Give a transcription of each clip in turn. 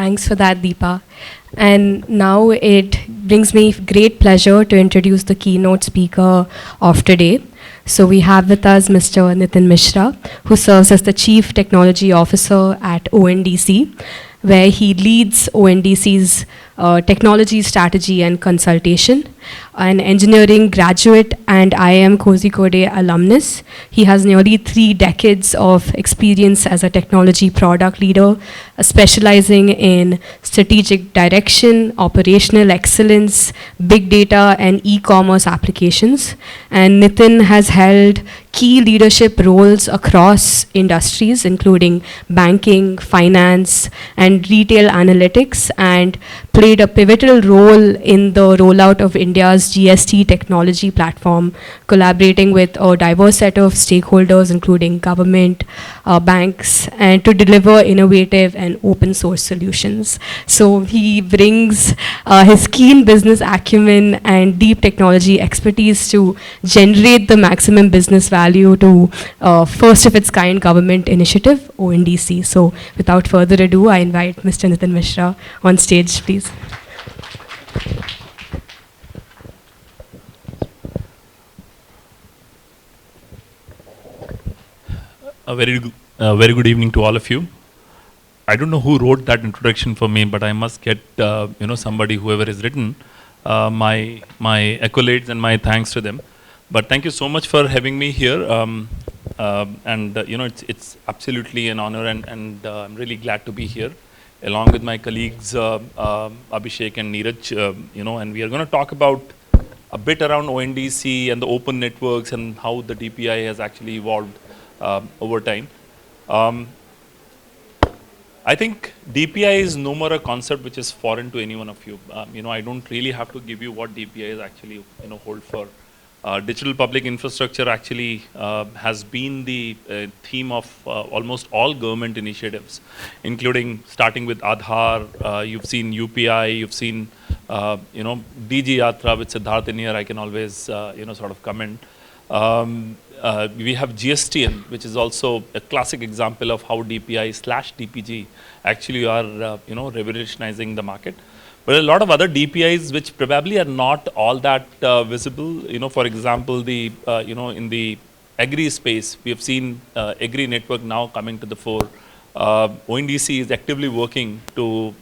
Thanks for that, Deepa. And now it brings me great pleasure to introduce the keynote speaker of today. So we have with us Mr. Nitin Mishra, who serves as the Chief Technology Officer at ONDC, where he leads ONDC's technology strategy and consultation. An engineering graduate and IIM Kozhikode alumnus, he has nearly 3 decades of experience as a technology product leader, specializing in strategic direction, operational excellence, big data, and e-commerce applications. And Nitin has held key leadership roles across industries, including banking, finance, and retail analytics, and played a pivotal role in the rollout of India's GST technology platform, collaborating with a diverse set of stakeholders, including government, banks, and to deliver innovative and open source solutions. So he brings his keen business acumen and deep technology expertise to generate the maximum business value to first of its kind government initiative, ONDC. So without further ado, I invite Mr. Nitin Mishra on stage, please. A very good evening to all of you. I don't know who wrote that introduction for me, but I must get somebody, whoever has written, my accolades and my thanks to them. But thank you so much for having me here, it's absolutely an honor, and I'm really glad to be here, along with my colleagues Abhishek and Neeraj. And we are going to talk about a bit around ONDC and the open networks and how the DPI has actually evolved over time. I think DPI is no more a concept which is foreign to any one of you. I don't really have to give you what DPI is actually hold for. Digital public infrastructure actually has been the theme of almost all government initiatives, including starting with Aadhaar. You've seen UPI, you've seen DG Yatra with Siddharth in here. I can always sort of comment. We have GSTN, which is also a classic example of how DPI/DPG actually are revolutionizing the market. But a lot of other DPIs which probably are not all that visible. For example, the in the agri space, we have seen agri network now coming to the fore. ONDC is actively working to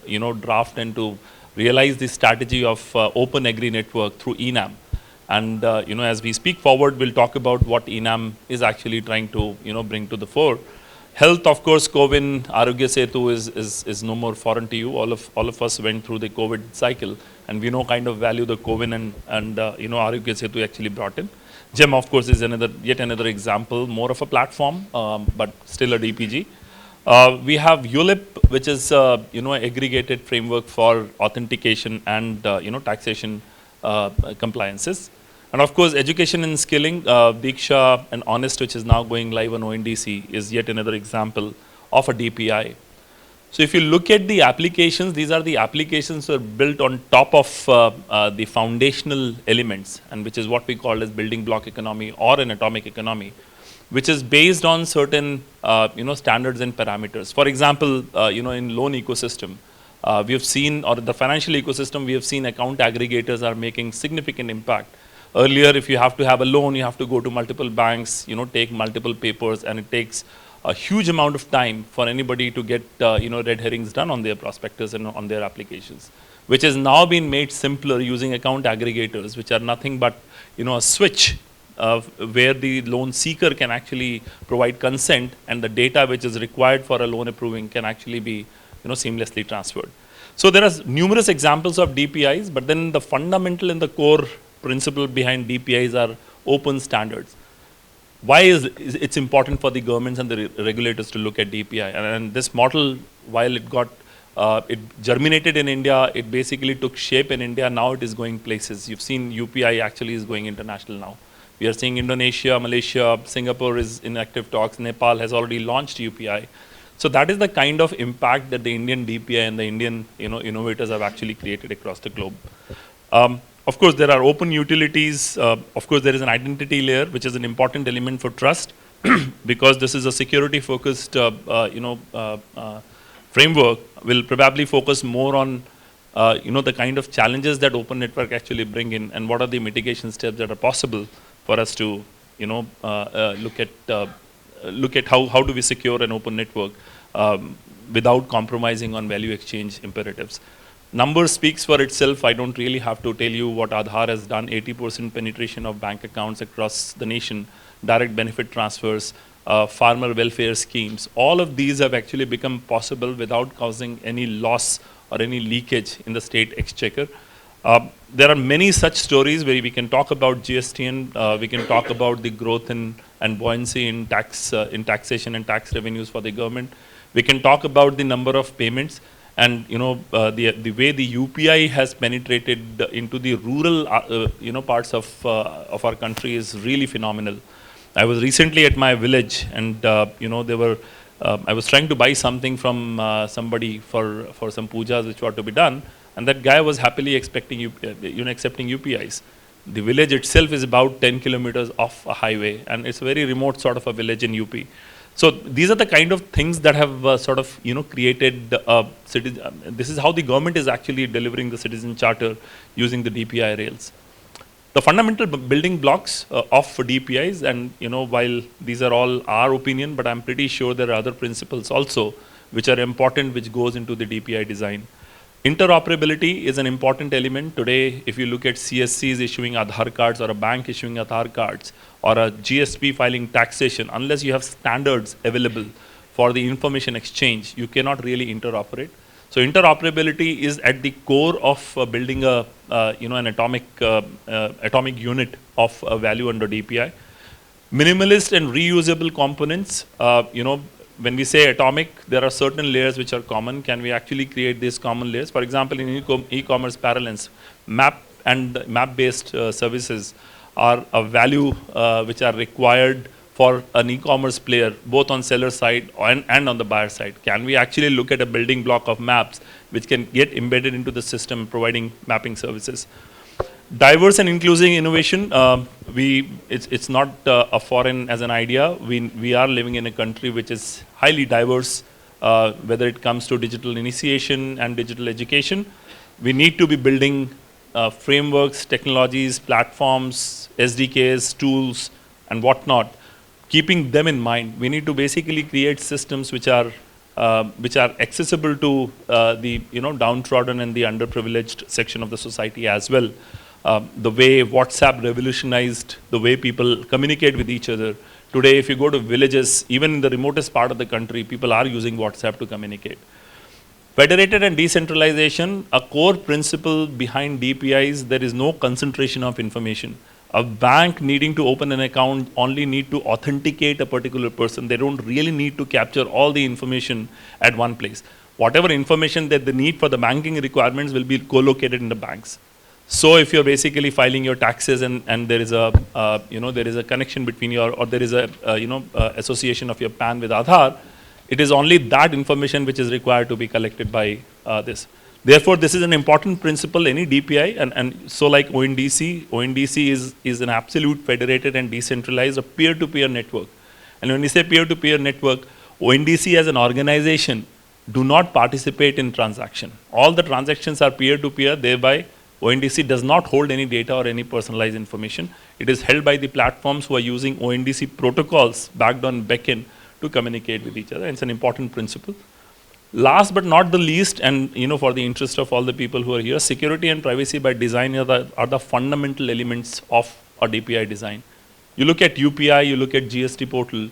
draft and to realize the strategy of open agri network through ENAM. And as we speak forward, we'll talk about what ENAM is actually trying to bring to the fore. Health, of course, COVID, Arogya Setu is no more foreign to you. All of us went through the COVID cycle, and we know kind of value the COVID and Arogya Setu actually brought in. GEM, of course, is yet another example, more of a platform, but still a DPG. We have ULIP, which is aggregated framework for authentication and taxation compliances. And of course, education and skilling, Diksha and Honest, which is now going live on ONDC, is yet another example of a DPI. So if you look at the applications, these are the applications that are built on top of the foundational elements, and which is what we call as building block economy or an atomic economy, which is based on certain standards and parameters. For example, in loan ecosystem, we have seen, or the financial ecosystem, we have seen account aggregators are making significant impact. Earlier, if you have to have a loan, you have to go to multiple banks, take multiple papers, and it takes a huge amount of time for anybody to get red herrings done on their prospectus and on their applications, which has now been made simpler using account aggregators, which are nothing but a switch where the loan seeker can actually provide consent, and the data which is required for a loan approving can actually be seamlessly transferred. So there are numerous examples of DPIs, but then the fundamental and the core principle behind DPIs are open standards. Why is it's important for the governments and the regulators to look at DPI? And this model, while it germinated in India, it basically took shape in India. Now it is going places. You've seen UPI actually is going international now. We are seeing Indonesia, Malaysia, Singapore is in active talks. Nepal has already launched UPI. So that is the kind of impact that the Indian DPI and the Indian innovators have actually created across the globe. Of course, there are open utilities. Of course, there is an identity layer, which is an important element for trust, because this is a security-focused framework will probably focus more on the kind of challenges that open network actually bring in, and what are the mitigation steps that are possible for us to look at how do we secure an open network without compromising on value exchange imperatives. Number speaks for itself. I don't really have to tell you what Aadhaar has done. 80% penetration of bank accounts across the nation, direct benefit transfers, farmer welfare schemes. All of these have actually become possible without causing any loss or any leakage in the state exchequer. There are many such stories where we can talk about GST, and we can talk about the growth and buoyancy in taxation and tax revenues for the government. We can talk about the number of payments, and the way the UPI has penetrated into the rural parts of our country is really phenomenal. I was recently at my village, and I was trying to buy something from somebody for some pujas which were to be done, and that guy was happily accepting UPIs. The village itself is about 10 kilometers off a highway, and it's a very remote sort of a village in UP. So these are the kind of things that have created this is how the government is actually delivering the citizen charter using the DPI rails. The fundamental building blocks of DPIs, and while these are all our opinion, but I'm pretty sure there are other principles also which are important, which goes into the DPI design. Interoperability is an important element. Today, if you look at CSCs issuing Aadhaar cards, or a bank issuing Aadhaar cards, or a GSP filing taxation, unless you have standards available for the information exchange, you cannot really interoperate. So interoperability is at the core of building an atomic unit of value under DPI. Minimalist and reusable components, when we say atomic, there are certain layers which are common. Can we actually create these common layers? For example, in e-commerce parlance, map and map-based services are a value which are required for an e-commerce player, both on seller side and on the buyer side. Can we actually look at a building block of maps which can get embedded into the system providing mapping services? Diverse and inclusive innovation, it's not a foreign as an idea. We are living in a country which is highly diverse, whether it comes to digital initiation and digital education. We need to be building frameworks, technologies, platforms, SDKs, tools, and whatnot. Keeping them in mind, we need to basically create systems which are accessible to the downtrodden and the underprivileged section of the society as well. The way WhatsApp revolutionized the way people communicate with each other. Today, if you go to villages, even in the remotest part of the country, people are using WhatsApp to communicate. Federated and decentralization, a core principle behind DPIs, there is no concentration of information. A bank needing to open an account only need to authenticate a particular person. They don't really need to capture all the information at one place. Whatever information that they need for the banking requirements will be co-located in the banks. So if you're basically filing your taxes and there is a there is a connection between your, or there is a association of your PAN with Aadhaar, it is only that information which is required to be collected by this. Therefore, this is an important principle, any DPI, and so like ONDC is an absolute federated and decentralized, a peer-to-peer network. And when we say peer-to-peer network, ONDC as an organization do not participate in transaction. All the transactions are peer-to-peer, thereby ONDC does not hold any data or any personalized information. It is held by the platforms who are using ONDC protocols backed on backend to communicate with each other. And it's an important principle. Last but not the least, and for the interest of all the people who are here, security and privacy by design are the fundamental elements of a DPI design. You look at UPI, you look at GST portal,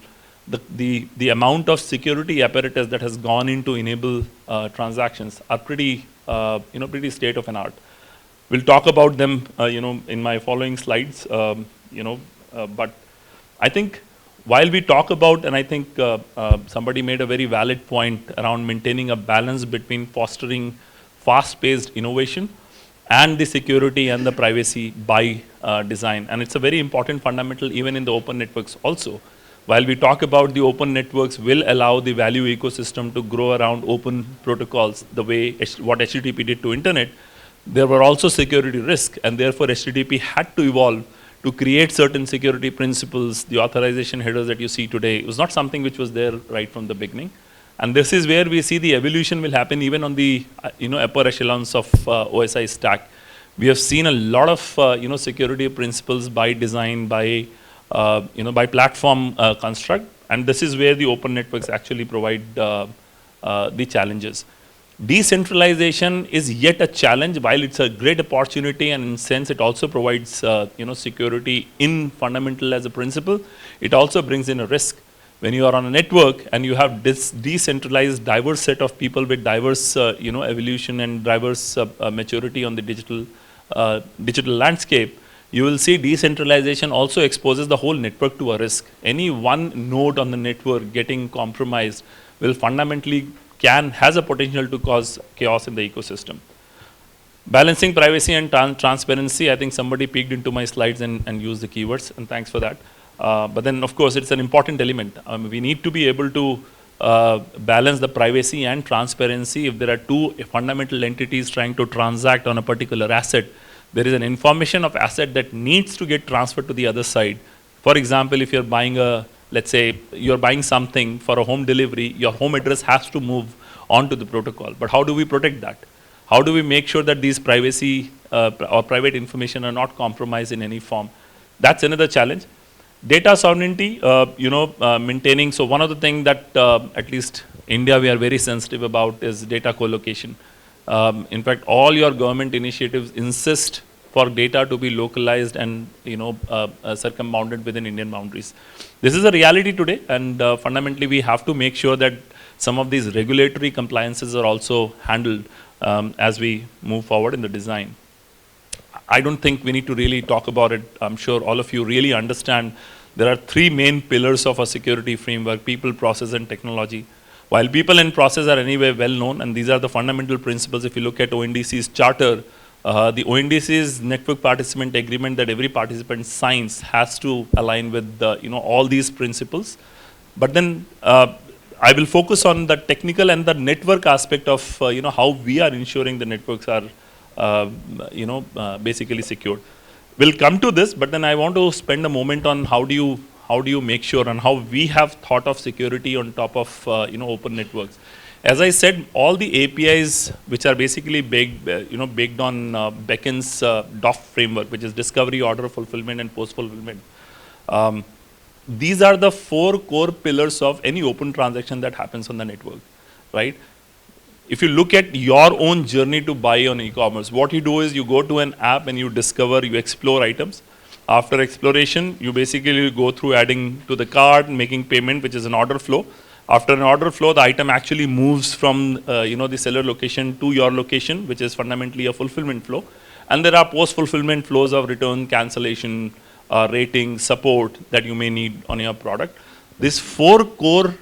the amount of security apparatus that has gone in to enable transactions are pretty state of an art. We'll talk about them in my following slides, but I think while we talk about, and I think somebody made a very valid point around maintaining a balance between fostering fast-paced innovation and the security and the privacy by design. And it's a very important fundamental even in the open networks also. While we talk about the open networks will allow the value ecosystem to grow around open protocols, the way what HTTP did to internet, there were also security risks, and therefore HTTP had to evolve to create certain security principles. The authorization headers that you see today was not something which was there right from the beginning. And this is where we see the evolution will happen even on the upper echelons of OSI stack. We have seen a lot of security principles by design, by by platform construct, and this is where the open networks actually provide the challenges. Decentralization is yet a challenge. While it's a great opportunity, and in a sense it also provides security in fundamental as a principle, it also brings in a risk. When you are on a network and you have this decentralized, diverse set of people with diverse evolution and diverse maturity on the digital landscape, you will see decentralization also exposes the whole network to a risk. Any one node on the network getting compromised will fundamentally has a potential to cause chaos in the ecosystem. Balancing privacy and transparency, I think somebody peeked into my slides and used the keywords, and thanks for that. But then, of course, it's an important element. We need to be able to balance the privacy and transparency. If there are two fundamental entities trying to transact on a particular asset, there is an information of asset that needs to get transferred to the other side. For example, if you're buying let's say you're buying something for a home delivery, your home address has to move onto the protocol. But how do we protect that? How do we make sure that these privacy or private information are not compromised in any form? That's another challenge. Data sovereignty, maintaining. So one of the things that at least India we are very sensitive about is data co-location. In fact, all your government initiatives insist for data to be localized and circumbounded within Indian boundaries. This is a reality today, and fundamentally we have to make sure that some of these regulatory compliances are also handled as we move forward in the design. I don't think we need to really talk about it. I'm sure all of you really understand there are three main pillars of a security framework: people, process, and technology. While people and process are anyway well known, and these are the fundamental principles. If you look at ONDC's charter, the ONDC's network participant agreement that every participant signs has to align with all these principles. But then I will focus on the technical and the network aspect of how we are ensuring the networks are basically secured. We'll come to this, but then I want to spend a moment on how do you make sure and how we have thought of security on top of open networks. As I said, all the APIs which are basically baked on Beckon's DOF framework, which is discovery, order, fulfillment, and post-fulfillment. These are the four core pillars of any open transaction that happens on the network, right? If you look at your own journey to buy on e-commerce, what you do is you go to an app and you discover, you explore items. After exploration, you basically go through adding to the cart, making payment, which is an order flow. After an order flow, the item actually moves from the seller location to your location, which is fundamentally a fulfillment flow. And there are post-fulfillment flows of return, cancellation, rating, support that you may need on your product. These four core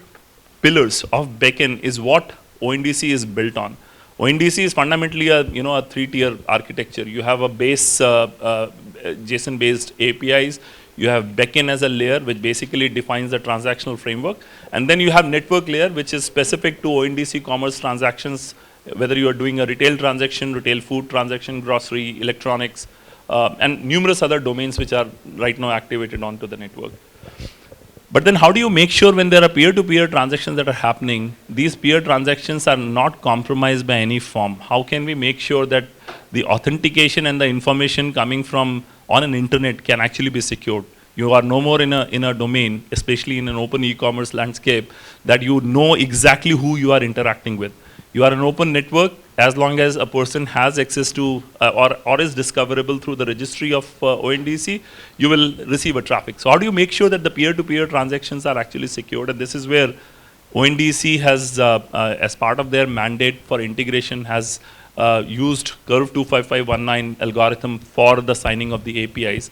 pillars of Beckon is what ONDC is built on. ONDC is fundamentally a three-tier architecture. You have a base JSON-based APIs. You have Beckon as a layer, which basically defines the transactional framework. And then you have network layer, which is specific to ONDC commerce transactions, whether you are doing a retail transaction, retail food transaction, grocery, electronics, and numerous other domains which are right now activated onto the network. But then how do you make sure when there are peer-to-peer transactions that are happening, these peer transactions are not compromised by any form? How can we make sure that the authentication and the information coming from on an internet can actually be secured? You are no more in a domain, especially in an open e-commerce landscape, that you know exactly who you are interacting with. You are an open network. As long as a person has access to or is discoverable through the registry of ONDC, you will receive a traffic. So how do you make sure that the peer-to-peer transactions are actually secured? And this is where ONDC has, as part of their mandate for integration, has used Curve 25519 algorithm for the signing of the APIs.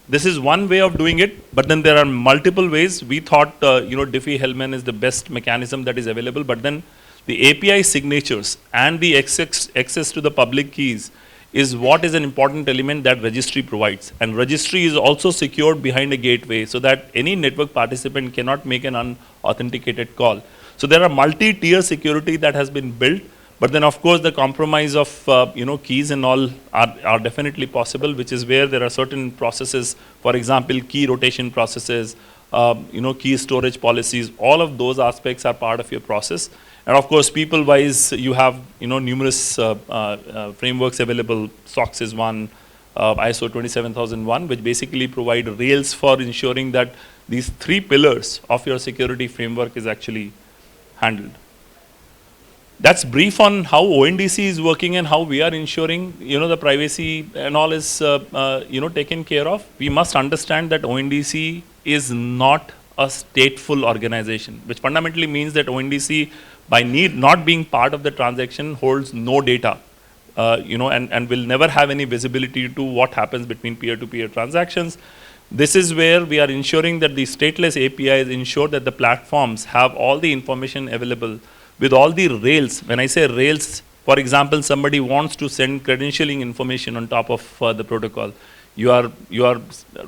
This is one way of doing it, but then there are multiple ways. We thought Diffie-Hellman is the best mechanism that is available, but then the API signatures and the access to the public keys is what is an important element that registry provides. And registry is also secured behind a gateway so that any network participant cannot make an unauthenticated call. So there are multi-tier security that has been built, but then of course the compromise of keys and all are definitely possible, which is where there are certain processes, for example, key rotation processes, key storage policies, all of those aspects are part of your process. And of course, people-wise, you have numerous frameworks available. SOX is one, ISO 27001, which basically provide rails for ensuring that these three pillars of your security framework is actually handled. That's brief on how ONDC is working and how we are ensuring, the privacy and all is, taken care of. We must understand that ONDC is not a stateful organization, which fundamentally means that ONDC, by not being part of the transaction, holds no data, and will never have any visibility to what happens between peer-to-peer transactions. This is where we are ensuring that the stateless APIs ensure that the platforms have all the information available with all the rails. When I say rails, for example, somebody wants to send credentialing information on top of the protocol. You are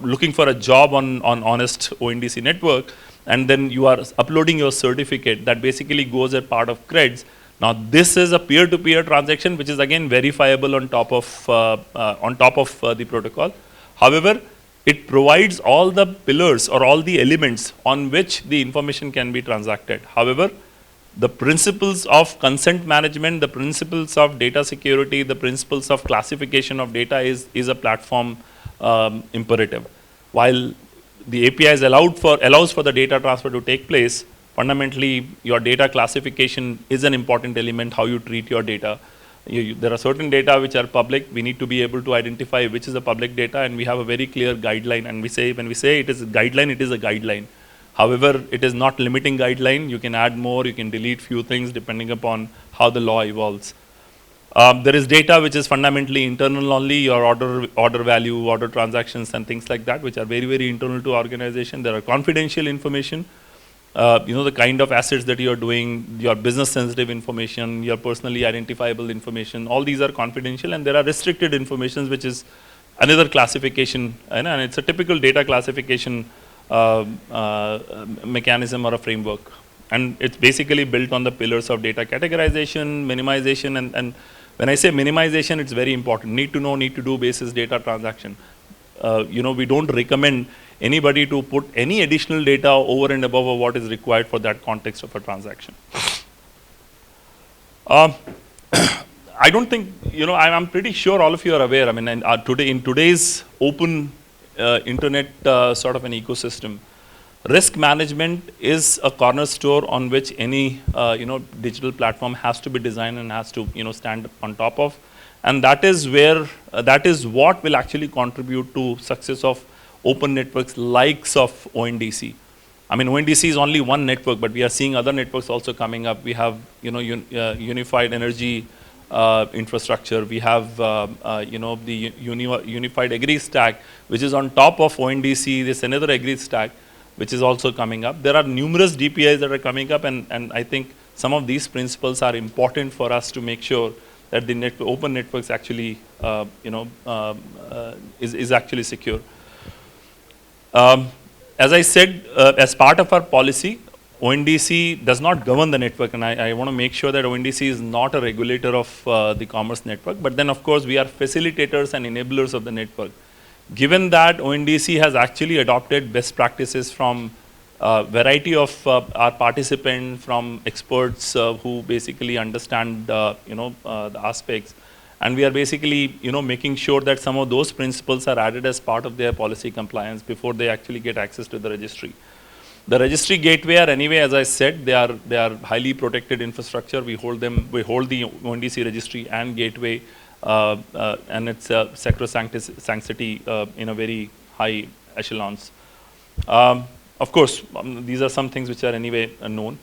looking for a job on honest ONDC network, and then you are uploading your certificate that basically goes as part of creds. Now this is a peer-to-peer transaction, which is again verifiable on top of the protocol. However, it provides all the pillars or all the elements on which the information can be transacted. However, the principles of consent management, the principles of data security, the principles of classification of data is a platform imperative. While the API allows for the data transfer to take place, fundamentally your data classification is an important element, how you treat your data. There are certain data which are public. We need to be able to identify which is the public data, and we have a very clear guideline. And when we say it is a guideline, it is a guideline. However, it is not limiting guideline. You can add more, you can delete few things depending upon how the law evolves. There is data which is fundamentally internal only, your order value, order transactions and things like that, which are very, very internal to organization. There are confidential information, the kind of assets that you are doing, your business sensitive information, your personally identifiable information, all these are confidential, and there are restricted information, which is another classification, and it's a typical data classification mechanism or a framework. And it's basically built on the pillars of data categorization, minimization, and when I say minimization, it's very important. Need to know, need to do basis data transaction. We don't recommend anybody to put any additional data over and above what is required for that context of a transaction. I don't think, I'm pretty sure all of you are aware. I mean, in today's open internet sort of an ecosystem, risk management is a cornerstone on which any digital platform has to be designed and has to stand on top of, and that is what will actually contribute to success of open networks likes of ONDC. I mean, ONDC is only one network, but we are seeing other networks also coming up. We have unified energy infrastructure. We have the unified agri stack, which is on top of ONDC. There's another agri stack which is also coming up. There are numerous DPIs that are coming up, and I think some of these principles are important for us to make sure that the open networks actually is actually secure. As I said, as part of our policy, ONDC does not govern the network, and I want to make sure that ONDC is not a regulator of the commerce network, but then of course we are facilitators and enablers of the network. Given that ONDC has actually adopted best practices from a variety of our participants, from experts who basically understand the aspects, and we are basically making sure that some of those principles are added as part of their policy compliance before they actually get access to the registry. The registry gateway are anyway, as I said, they are highly protected infrastructure. We hold the ONDC registry and gateway, and it's sacrosanctity in a very high echelons. Of course, these are some things which are anyway known.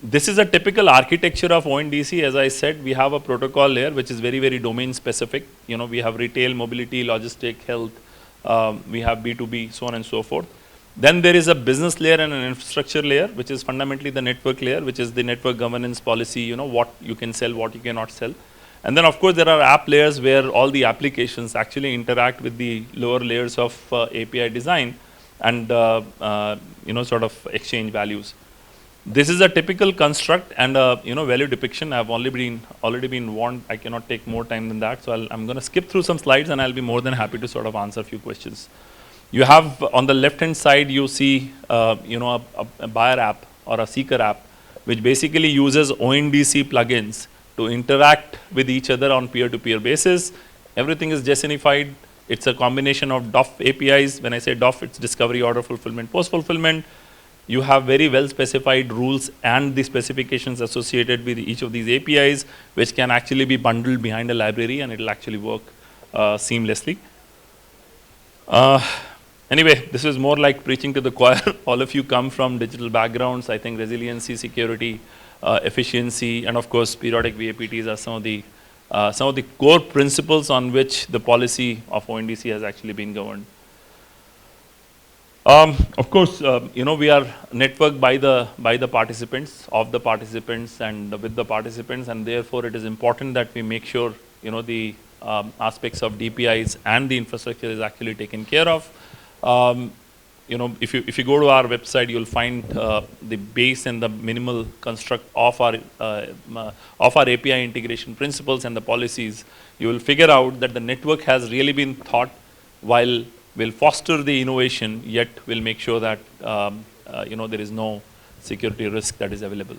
This is a typical architecture of ONDC. As I said, we have a protocol layer which is very, very domain specific. We have retail, mobility, logistic, health, we have B2B, so on and so forth. Then there is a business layer and an infrastructure layer, which is fundamentally the network layer, which is the network governance policy, what you can sell, what you cannot sell. And then of course there are app layers where all the applications actually interact with the lower layers of API design and sort of exchange values. This is a typical construct and value depiction. I've already been warned I cannot take more time than that, so I'm going to skip through some slides and I'll be more than happy to sort of answer a few questions. You have on the left-hand side, you see, a buyer app or a seeker app, which basically uses ONDC plugins to interact with each other on peer-to-peer basis. Everything is JSONified. It's a combination of DOF APIs. When I say DOF, it's discovery, order fulfillment, post-fulfillment. You have very well specified rules and the specifications associated with each of these APIs, which can actually be bundled behind a library, and it'll actually work seamlessly. Anyway, this is more like preaching to the choir. All of you come from digital backgrounds. I think resiliency, security, efficiency, and of course, periodic VAPTs are some of the core principles on which the policy of ONDC has actually been governed. Of course, we are networked by the participants, of the participants, and with the participants, and therefore it is important that we make sure the aspects of DPIs and the infrastructure is actually taken care of. If you go to our website, you'll find the base and the minimal construct of our API integration principles and the policies. You will figure out that the network has really been thought while will foster the innovation, yet will make sure that there is no security risk that is available.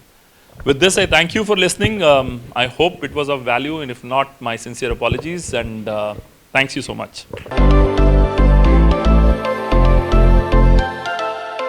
With this, I thank you for listening. I hope it was of value, and if not, my sincere apologies, and thanks you so much.